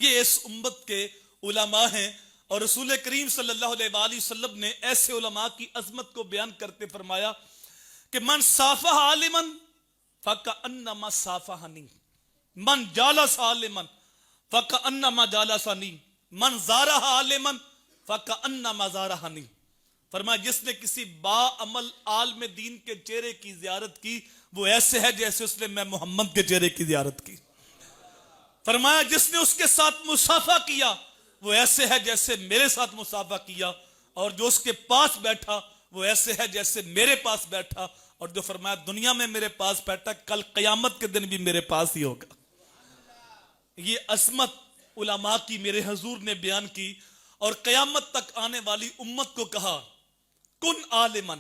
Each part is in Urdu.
یہ اس امت کے علماء ہیں، اور رسول کریم صلی اللہ علیہ وآلہ وسلم نے ایسے علماء کی عظمت کو بیان کرتے فرمایا کہ من صافح عالما فکأنما صافحنی، من جالس عالما فکأنما جالسنی، من زارہ عالما فکأنما زارہنی۔ فرمایا جس نے کسی با عمل عالم دین کے چہرے کی زیارت کی وہ ایسے ہے جیسے اس نے میں محمد کے چہرے کی زیارت کی۔ فرمایا جس نے اس کے ساتھ مصافحہ کیا وہ ایسے ہے جیسے میرے ساتھ مصافحہ کیا، اور جو اس کے پاس بیٹھا وہ ایسے ہے جیسے میرے پاس بیٹھا، اور جو فرمایا دنیا میں میرے پاس بیٹھا کل قیامت کے دن بھی میرے پاس ہی ہوگا۔ یہ عظمت علماء کی میرے حضور نے بیان کی، اور قیامت تک آنے والی امت کو کہا کن عالمن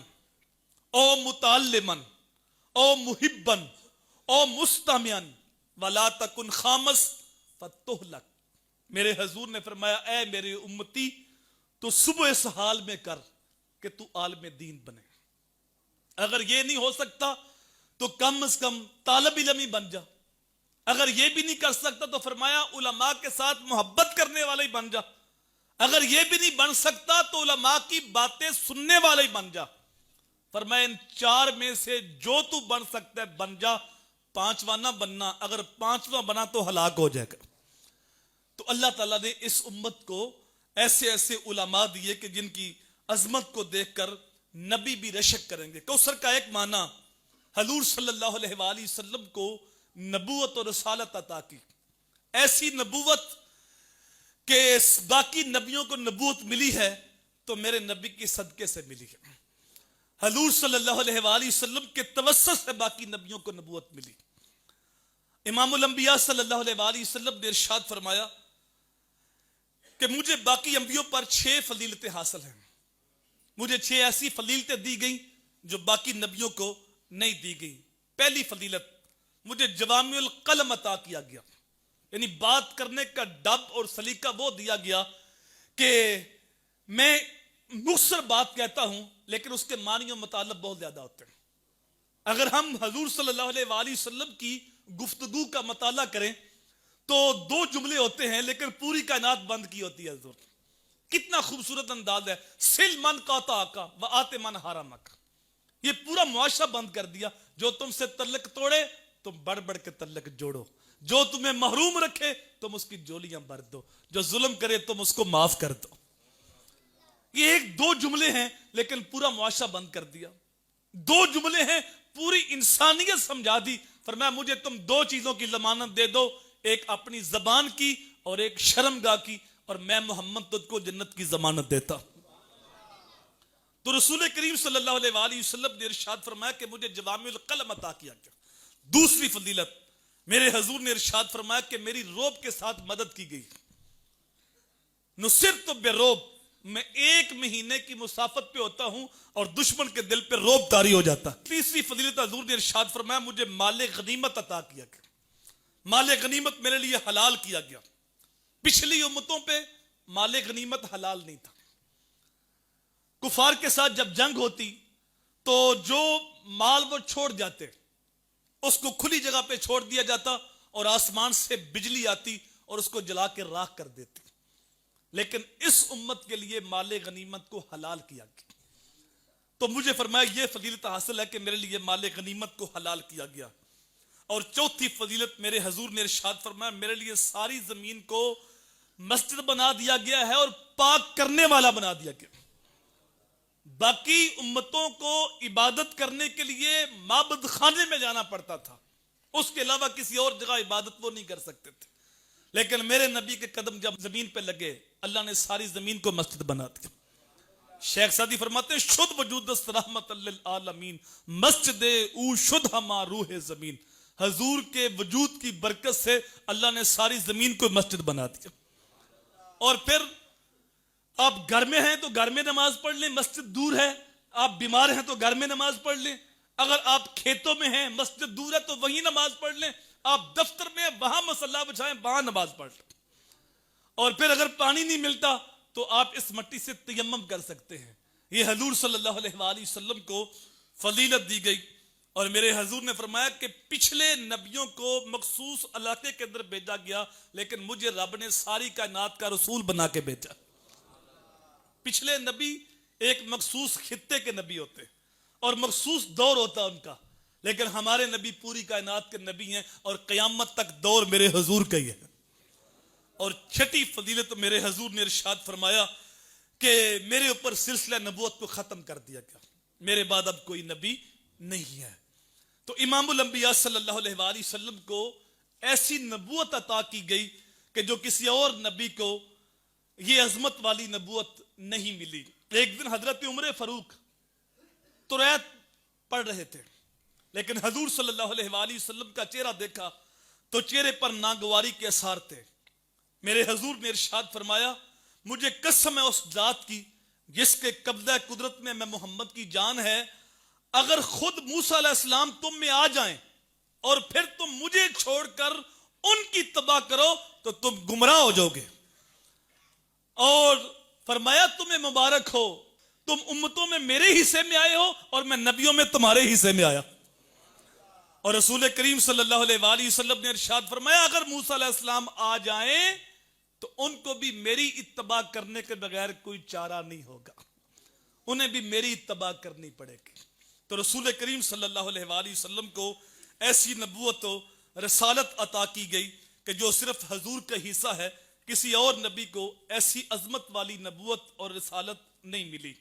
او متعلمن او محبن او مستمعن ولا تکن خامس فتہلک۔ میرے حضور نے فرمایا اے میرے امتی تو صبح اس حال میں کر کہ تو عالم دین بنے، اگر یہ نہیں ہو سکتا تو کم از کم طالب علم ہی بن جا، اگر یہ بھی نہیں کر سکتا تو فرمایا علماء کے ساتھ محبت کرنے والا ہی بن جا، اگر یہ بھی نہیں بن سکتا تو علماء کی باتیں سننے والا ہی بن جا۔ فرمایا ان چار میں سے جو تو بن سکتا ہے بن جا، پانچواں نہ بننا، اگر پانچواں بنا تو ہلاک ہو جائے گا۔ تو اللہ تعالیٰ نے اس امت کو ایسے ایسے علماء دیے کہ جن کی عظمت کو دیکھ کر نبی بھی رشک کریں گے۔ کوثر کا ایک معنی حضور صلی اللہ علیہ وآلہ وسلم کو نبوت اور رسالت عطا کی، ایسی نبوت کہ باقی نبیوں کو نبوت ملی ہے تو میرے نبی کے صدقے سے ملی ہے، حضور صلی اللہ علیہ وآلہ وسلم کے توسط سے باقی نبیوں کو نبوت ملی۔ امام الانبیاء صلی اللہ علیہ وآلہ وسلم نے ارشاد فرمایا کہ مجھے باقی انبیوں پر 6 فضیلتیں حاصل ہیں، مجھے 6 ایسی فضیلتیں دی گئیں جو باقی نبیوں کو نہیں دی گئی۔ پہلی فضیلت، مجھے جوامع القلم عطا کیا گیا، یعنی بات کرنے کا ڈب اور سلیقہ وہ دیا گیا کہ میں مختصر بات کہتا ہوں لیکن اس کے معنی و مطالب بہت زیادہ ہوتے ہیں۔ اگر ہم حضور صلی اللہ علیہ وآلہ وسلم کی گفتگو کا مطالعہ کریں تو 2 جملے ہوتے ہیں لیکن پوری کائنات بند کی ہوتی ہے۔ حضور کتنا خوبصورت انداز ہے، سل من قاطعک وآت من حرمک، یہ پورا معاشرہ بند کر دیا۔ جو تم سے تعلق توڑے تم بڑھ بڑھ کے تعلق جوڑو، جو تمہیں محروم رکھے تم اس کی جولیاں بھر دو، جو ظلم کرے تم اس کو معاف کر دو۔ یہ 2 جملے ہیں لیکن پورا معاشرہ بند کر دیا۔ 2 جملے ہیں پوری انسانیت سمجھا دی۔ فرمایا مجھے تم 2 چیزوں کی ضمانت دے دو، ایک اپنی زبان کی اور ایک شرمگاہ کی، اور میں محمد تجھ کو جنت کی ضمانت دیتا۔ تو رسول کریم صلی اللہ علیہ وآلہ وسلم نے ارشاد فرمایا کہ مجھے جوامع القلم عطا کیا گیا۔ دوسری فضیلت، میرے حضور نے ارشاد فرمایا کہ میری روب کے ساتھ مدد کی گئی، نصرت بالرعب، میں 1 مہینے کی مسافت پہ ہوتا ہوں اور دشمن کے دل پہ روب طاری ہو جاتا۔ تیسری فضیلت، حضور نے ارشاد فرمایا مجھے مال غنیمت عطا کیا گیا، مال غنیمت میرے لیے حلال کیا گیا۔ پچھلی امتوں پہ مال غنیمت حلال نہیں تھا، کفار کے ساتھ جب جنگ ہوتی تو جو مال وہ چھوڑ جاتے اس کو کھلی جگہ پہ چھوڑ دیا جاتا اور آسمان سے بجلی آتی اور اس کو جلا کے راکھ کر دیتی، لیکن اس امت کے لیے مال غنیمت کو حلال کیا گیا۔ تو مجھے فرمایا یہ فضیلت حاصل ہے کہ میرے لیے مال غنیمت کو حلال کیا گیا۔ اور چوتھی فضیلت، میرے حضور نے ارشاد فرمایا میرے لیے ساری زمین کو مسجد بنا دیا گیا ہے اور پاک کرنے والا بنا دیا گیا۔ باقی امتوں کو عبادت کرنے کے لیے معبد خانے میں جانا پڑتا تھا، اس کے علاوہ کسی اور جگہ عبادت وہ نہیں کر سکتے تھے، لیکن میرے نبی کے قدم جب زمین پہ لگے اللہ نے ساری زمین کو مسجد بنا دیا۔ شیخ سعدی فرماتے ہیں شد وجود است رحمت للعالمین، مسجد او شد ہما روح زمین، حضور کے وجود کی برکت سے اللہ نے ساری زمین کو مسجد بنا دیا۔ اور پھر آپ گھر میں ہیں تو گھر میں نماز پڑھ لیں، مسجد دور ہے، آپ بیمار ہیں تو گھر میں نماز پڑھ لیں، اگر آپ کھیتوں میں ہیں مسجد دور ہے تو وہیں نماز پڑھ لیں، آپ دفتر میں ہیں وہاں مصلی بچھائیں وہاں نماز پڑھ لیں۔ اور پھر اگر پانی نہیں ملتا تو آپ اس مٹی سے تیمم کر سکتے ہیں۔ یہ حضور صلی اللہ علیہ وآلہ وسلم کو فضیلت دی گئی۔ اور میرے حضور نے فرمایا کہ پچھلے نبیوں کو مخصوص علاقے کے اندر بھیجا گیا، لیکن مجھے رب نے ساری کائنات کا رسول بنا کے بھیجا۔ پچھلے نبی ایک مخصوص خطے کے نبی ہوتے اور مخصوص دور ہوتا ان کا، لیکن ہمارے نبی پوری کائنات کے نبی ہیں، اور قیامت تک دور میرے حضور کا ہی ہے۔ اور چھٹی فضیلت میرے حضور نے ارشاد فرمایا کہ میرے اوپر سلسلہ نبوت کو ختم کر دیا گیا، میرے بعد اب کوئی نبی نہیں ہے۔ تو امام الانبیاء صلی اللہ علیہ وآلہ وسلم کو ایسی نبوت عطا کی گئی کہ جو کسی اور نبی کو یہ عظمت والی نبوت نہیں ملی۔ ایک دن حضرت عمر فاروق تریت پڑھ رہے تھے، لیکن حضور صلی اللہ علیہ وآلہ وسلم کا چہرہ دیکھا تو چہرے پر ناگواری کے اثار تھے۔ میرے حضور نے ارشاد فرمایا، مجھے قسم ہے اس ذات کی جس کے قبضہ قدرت میں محمد کی جان ہے، اگر خود موسیٰ علیہ السلام تم میں آ جائیں اور پھر تم مجھے چھوڑ کر ان کی تباہ کرو تو تم گمراہ ہو جاؤ گے۔ اور فرمایا تمہیں مبارک ہو، تم امتوں میں میرے حصے میں آئے ہو اور میں نبیوں میں تمہارے حصے میں آیا۔ اور رسول کریم صلی اللہ علیہ وآلہ وسلم نے ارشاد فرمایا، اگر موسیٰ علیہ السلام آ جائیں تو ان کو بھی میری اتباع کرنے کے بغیر کوئی چارہ نہیں ہوگا، انہیں بھی میری اتباع کرنی پڑے گی۔ تو رسول کریم صلی اللہ علیہ وآلہ وسلم کو ایسی نبوت و رسالت عطا کی گئی کہ جو صرف حضور کا حصہ ہے، کسی اور نبی کو ایسی عظمت والی نبوت اور رسالت نہیں ملی۔